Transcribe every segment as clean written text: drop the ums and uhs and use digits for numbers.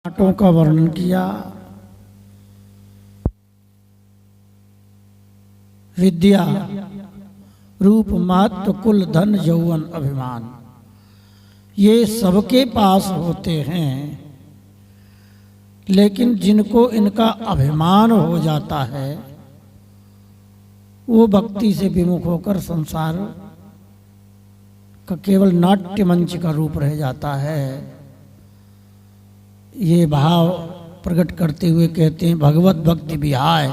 आटों का वर्णन किया। विद्या, रूप, महत्व, कुल, धन, यौवन, अभिमान, ये सबके पास होते हैं, लेकिन जिनको इनका अभिमान हो जाता है वो भक्ति से विमुख होकर संसार का केवल नाट्य मंच का रूप रह जाता है। ये भाव प्रकट करते हुए कहते हैं, भगवत भक्ति विहाय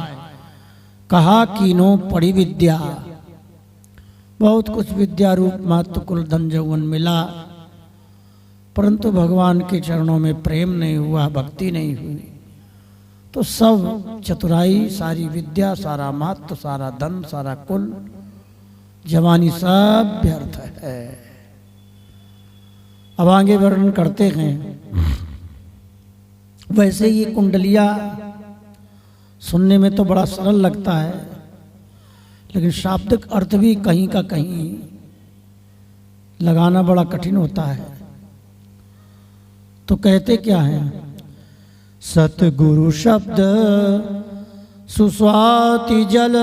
कहा कीनो पड़ी विद्या। बहुत कुछ विद्या, रूप, महत्व, कुल, धन, यौवन मिला, परंतु भगवान के चरणों में प्रेम नहीं हुआ, भक्ति नहीं हुई, तो सब चतुराई, सारी विद्या, सारा महत्व, सारा धन, सारा कुल, जवानी सब व्यर्थ है। अब आगे वर्णन करते हैं। वैसे ये कुंडलिया सुनने में तो बड़ा सरल लगता है, लेकिन शाब्दिक अर्थ भी कहीं का कहीं लगाना बड़ा कठिन होता है। तो कहते क्या हैं? सतगुरु शब्द सुस्वाति जल,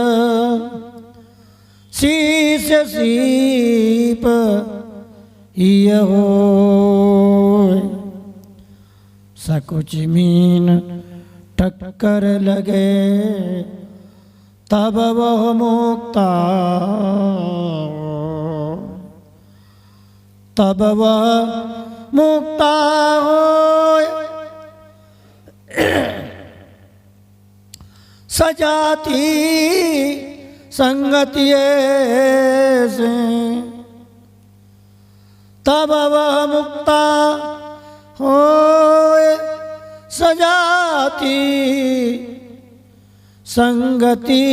शीश सीप ये हो, सकुच मीन टक्कर लगे, तब वह मुक्ता, तब वह मुक्ता हो। सजाती संगति से, तब वह मुक्ता हो। सजाती संगति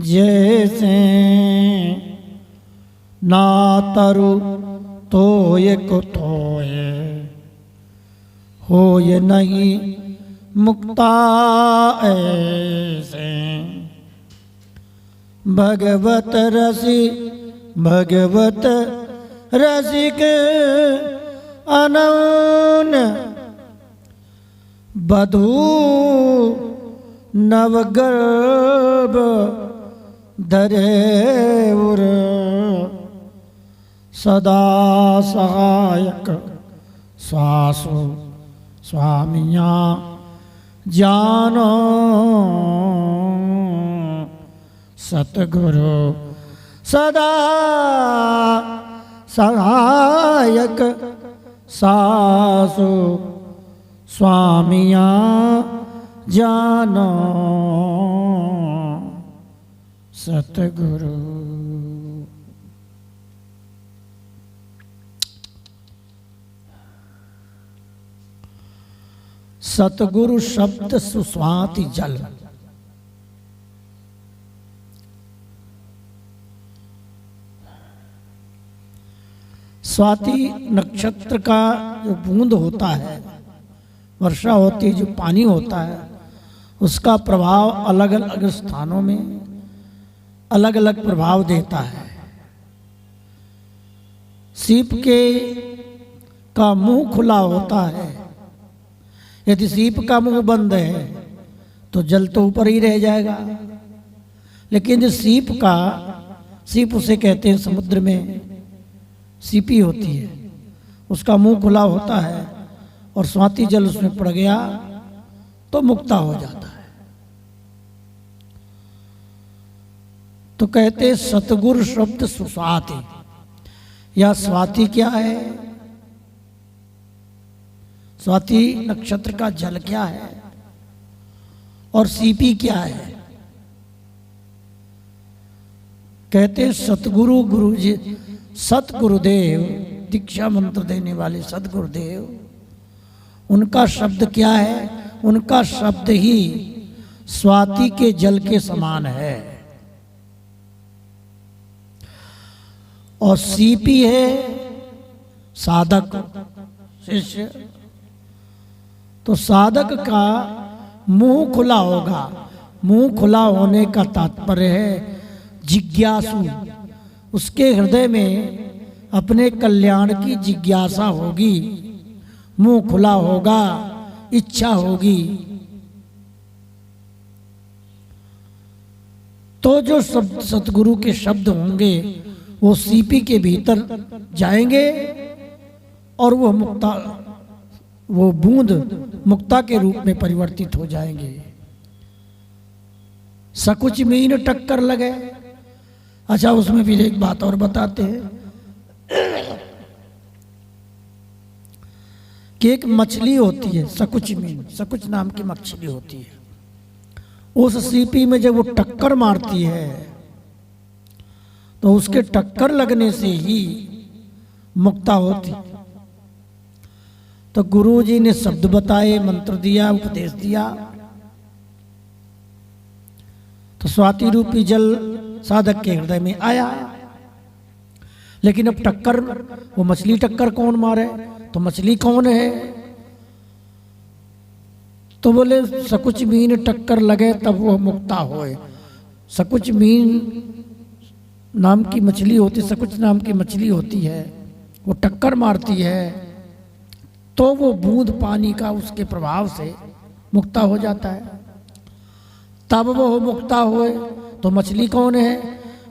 जैसे, ना तरु तोय को तोय, हो ये नहीं मुक्ता ऐसे। भगवत रसी भगवत रसिक अनौन, बधू नवगर्भ धरे उर, सदा सहायक स्वासु स्वामियाँ जानो। सतगुरु सदा सहायक सासु स्वामियाँ जानो। सतगुरु सतगुरु शब्द सुस्वाति जल। स्वाति नक्षत्र का जो बूंद होता है, वर्षा होती है, जो पानी होता है, उसका प्रभाव अलग अलग स्थानों में अलग अलग प्रभाव देता है। सीप के का मुंह खुला होता है, यदि सीप का मुंह बंद है तो जल तो ऊपर ही रह जाएगा, लेकिन जो सीप उसे कहते हैं, समुद्र में सीपी होती है, उसका मुंह खुला होता है और स्वाति जल उसमें पड़ गया तो मुक्ता हो जाता है। तो कहते सतगुरु शब्द सुस्वाति, या स्वाति क्या है? स्वाति नक्षत्र का जल क्या है और सीपी क्या है? कहते सतगुरु गुरु जी, सतगुरुदेव, दीक्षा मंत्र देने वाले सतगुरुदेव, उनका शब्द क्या है? उनका शब्द ही स्वाति के जल के समान है। और सीपी है साधक, शिष्य। तो साधक का मुंह खुला होगा। मुंह खुला होने का तात्पर्य है जिज्ञासु, उसके हृदय में अपने कल्याण की जिज्ञासा होगी, मुंह खुला होगा, इच्छा होगी, तो जो शब्द सतगुरु के शब्द होंगे वो सीपी के भीतर जाएंगे और वो बूंद मुक्ता के रूप में परिवर्तित हो जाएंगे। सकुच मीन टक्कर लगे। अच्छा, उसमें भी एक बात और बताते हैं कि एक मछली होती है सकुच मीन, सकुच नाम की मछली होती है। उस सीपी में जब वो टक्कर मारती है तो उसके टक्कर लगने से ही मुक्ता होती। तो गुरु जी ने शब्द बताए, मंत्र दिया, उपदेश दिया, तो स्वाति रूपी जल साधक के हृदय में आया। लेकिन अब टक्कर, वो मछली टक्कर कौन मारे, तो मछली कौन है? तो बोले सकुच मीन टक्कर लगे तब वो मुक्ता होए। सकुच मीन नाम की मछली होती, सकुच नाम की मछली होती है, वो टक्कर मारती है तो वो बूंद पानी का उसके प्रभाव से मुक्ता हो जाता है, तब वो मुक्ता हुए। तो मछली कौन है?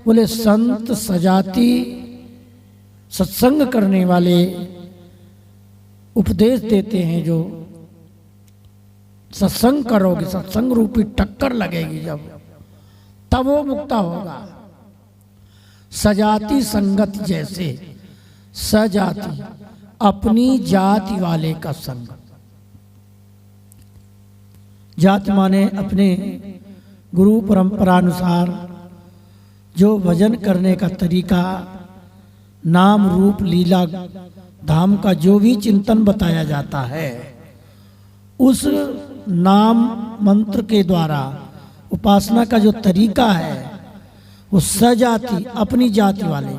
बोले संत सजाती, सत्संग करने वाले, उपदेश देते हैं जो, सत्संग करोगे, सत्संग रूपी टक्कर लगेगी जब, तब वो मुक्ता होगा। सजाति संगत जैसे, सजाति अपनी जाति वाले का संग। जाति माने अपने गुरु परंपरा अनुसार जो भजन करने का तरीका, नाम रूप लीला धाम का जो भी चिंतन बताया जाता है, उस नाम मंत्र के द्वारा उपासना का जो तरीका है वो सजाति अपनी जाति वाले।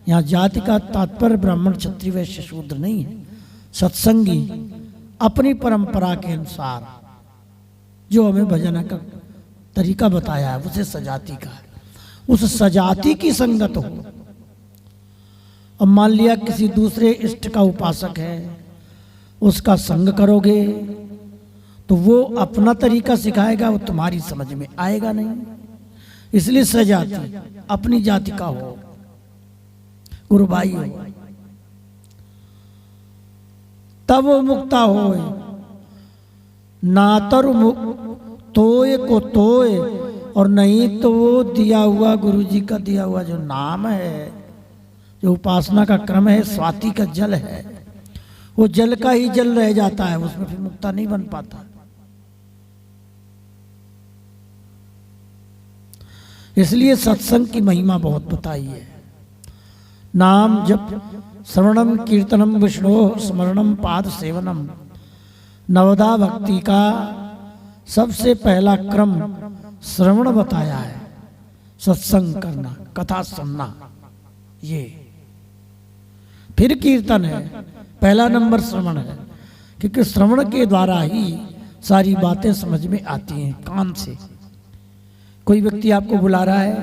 यहाँ जाति का तात्पर्य ब्राह्मण क्षत्रिय वैश्य शूद्र नहीं है, सत्संगी अपनी परंपरा के अनुसार जो हमें भजन का तरीका बताया है उसे सजाति का है। उस सजाति की संगत हो। अब मान लिया किसी दूसरे इष्ट का उपासक है, उसका संग करोगे तो वो अपना तरीका सिखाएगा, वो तुम्हारी समझ में आएगा नहीं। इसलिए सजाति अपनी जाति का हो, गुरु भाई हो, तब वो मुक्ता हो। नातर तोय को तोय, और नहीं तो वो दिया हुआ गुरु जी का दिया हुआ जो नाम है, जो उपासना का क्रम है, स्वाति का जल है, वो जल का ही जल रह जाता है, उसमें फिर मुक्ता नहीं बन पाता। इसलिए सत्संग की महिमा बहुत बताई है। नाम जप श्रवणम कीर्तनम विष्णु स्मरणम पाद सेवनम, नवदा भक्ति का सबसे पहला क्रम श्रवण बताया है, सत्संग करना, कथा सुनना, ये फिर कीर्तन है, पहला नंबर श्रवण है, क्योंकि श्रवण के द्वारा ही सारी बातें समझ में आती हैं। कान से कोई व्यक्ति आपको बुला रहा है,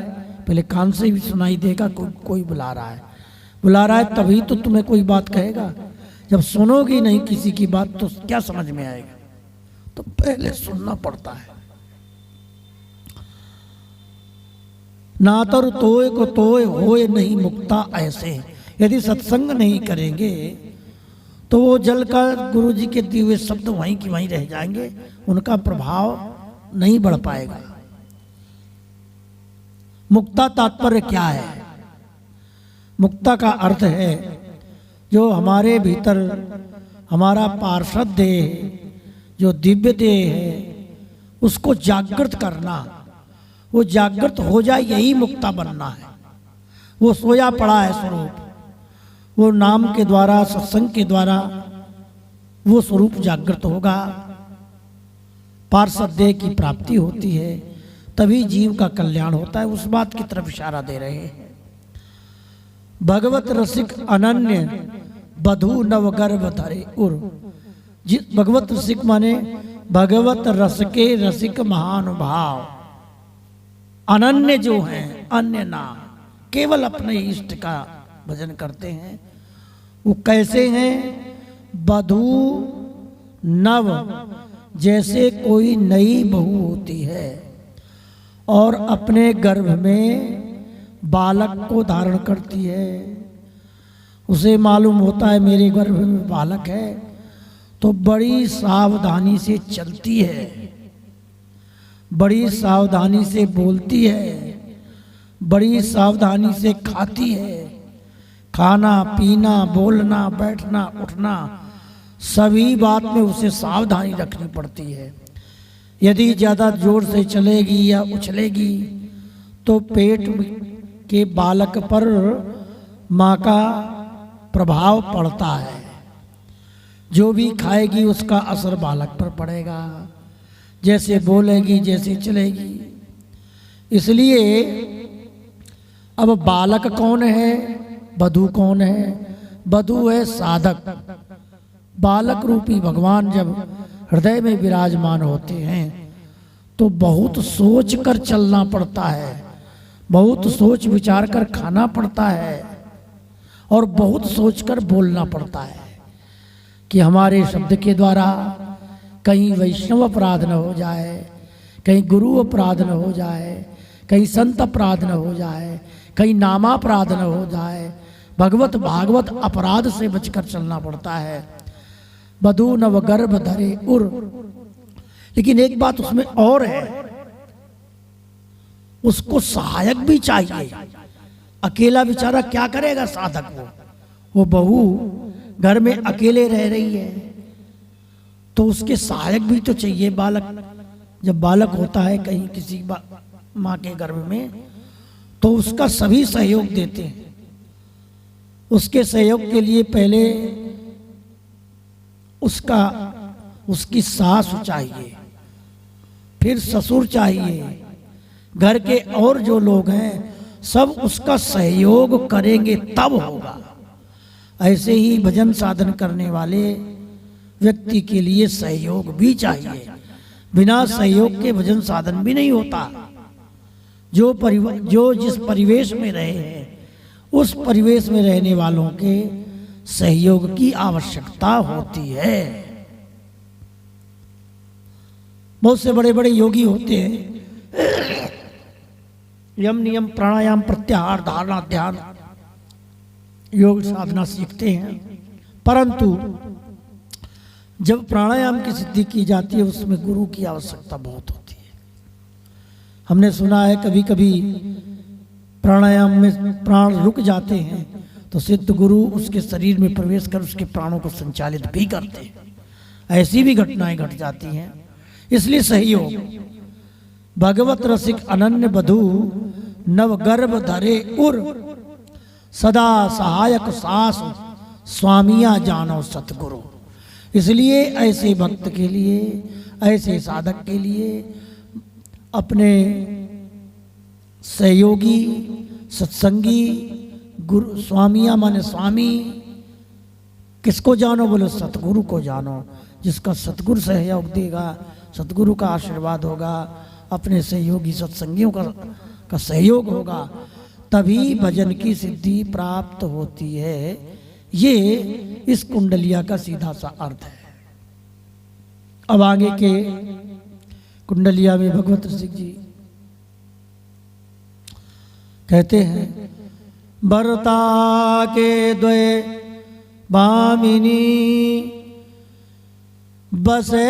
पहले कान से भी सुनाई देगा, कोई बुला रहा है तभी तो तुम्हें कोई बात कहेगा। जब सुनोगी नहीं किसी की बात तो क्या समझ में आएगा? तो पहले सुनना पड़ता है। नातर तोय को तोय होए नहीं मुक्ता ऐसे। यदि सत्संग नहीं करेंगे तो वो जल का गुरु जी के दिए हुए शब्द वहीं की वहीं रह जाएंगे, उनका प्रभाव नहीं बढ़ पाएगा। मुक्ता तात्पर्य क्या है? मुक्ता का अर्थ है जो हमारे भीतर हमारा पार्षद देह, जो दिव्य देह है, उसको जागृत करना। वो जागृत हो जाए, यही मुक्ता बनना है। वो सोया पड़ा है स्वरूप, वो नाम के द्वारा, सत्संग के द्वारा वो स्वरूप जागृत होगा, पार्षद देह की प्राप्ति होती है, तभी जीव का कल्याण होता है। उस बात की तरफ इशारा दे रहे हैं। भगवत रसिक अनन्य बधु नवगर्भ धरे उर। भगवत रसिक माने भगवत रस के रसिक महानुभाव, अनन्य जो हैं, अन्य ना, केवल अपने इष्ट का भजन करते हैं। वो कैसे हैं? वधू नव जैसे कोई नई बहू होती है और अपने गर्भ में बालक को धारण करती है। उसे मालूम होता है मेरे गर्भ में बालक है, तो बड़ी सावधानी से चलती है, बड़ी सावधानी से बोलती है, बड़ी सावधानी से खाती है। खाना पीना बोलना बैठना उठना सभी बात में उसे सावधानी रखनी पड़ती है। यदि ज़्यादा जोर से चलेगी या उछलेगी तो पेट के बालक पर माँ का प्रभाव पड़ता है। जो भी खाएगी उसका असर बालक पर पड़ेगा, जैसे बोलेगी जैसे चलेगी। इसलिए अब बालक कौन है, वधू कौन है? वधू है साधक। बालक रूपी भगवान जब हृदय में विराजमान होते हैं तो बहुत सोच कर चलना पड़ता है, बहुत सोच विचार कर खाना पड़ता है और बहुत सोच कर बोलना पड़ता है कि हमारे शब्द के द्वारा कहीं वैष्णव अपराध न हो जाए, कहीं गुरु अपराध न हो जाए, कहीं संत अपराध न हो जाए, कहीं नामापराध न हो जाए। भगवत भागवत अपराध से बचकर चलना पड़ता है। वधू नव गर्भ धरे उर। लेकिन एक बात उसमें और है, उसको सहायक भी चाहिए। अकेला बेचारा क्या करेगा साधक? वो बहू घर में अकेले रह रही है तो उसके सहायक भी तो चाहिए। बालक जब बालक होता है कहीं किसी माँ के गर्भ में तो उसका सभी सहयोग देते हैं। उसके सहयोग के लिए पहले उसकी सास चाहिए, फिर ससुर चाहिए, घर के और जो लोग हैं सब उसका सहयोग करेंगे तब होगा। ऐसे ही भजन साधन करने वाले व्यक्ति के लिए सहयोग भी चाहिए। बिना सहयोग के भजन साधन भी नहीं होता। जो जिस परिवेश में रहे हैं उस परिवेश में रहने वालों के सहयोग की आवश्यकता होती है। बहुत से बड़े बड़े योगी होते हैं, यम नियम प्राणायाम प्रत्याहार धारणा ध्यान योग साधना सीखते हैं, परंतु जब प्राणायाम की सिद्धि की जाती है उसमें गुरु की आवश्यकता बहुत होती है। हमने सुना है कभी कभी प्राणायाम में प्राण रुक जाते हैं तो सिद्ध गुरु उसके शरीर में प्रवेश कर उसके प्राणों को संचालित भी करते हैं। ऐसी भी घटनाएं घट जाती हैं। इसलिए सहयोग। भगवत रसिक अनन्य वधू नव गर्भ धरे उर, सदा सहायक सास स्वामिया जानो सतगुरु। इसलिए ऐसे भक्त के लिए, ऐसे साधक के लिए अपने सहयोगी सत्संगी गुरु, स्वामिया माने स्वामी, किसको जानो? बोले सतगुरु को जानो। जिसका सतगुरु सहयोग देगा, सतगुरु का आशीर्वाद होगा, अपने सहयोगी सत्संगियों का सहयोग होगा, तभी भजन की सिद्धि प्राप्त होती है। ये इस कुंडलिया का सीधा सा अर्थ है। अब आगे के कुंडलिया में भगवत रसिक जी कहते हैं, भरता के द्वय भामिनी बसे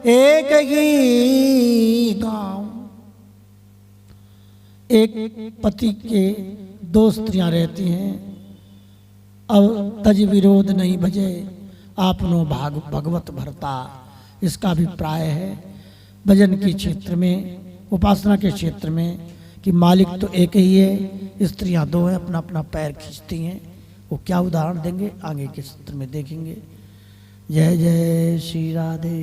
एक ही गांव। एक पति के दो स्त्रियां रहती हैं। अब तज विरोध नहीं भजे आपनो भगवत भरता। इसका अभिप्राय है भजन के क्षेत्र में, उपासना के क्षेत्र में, कि मालिक तो एक ही है, स्त्रियां दो हैं, अपना अपना पैर खींचती हैं। वो क्या उदाहरण देंगे आगे के सत्र में देखेंगे। जय जय श्री राधे।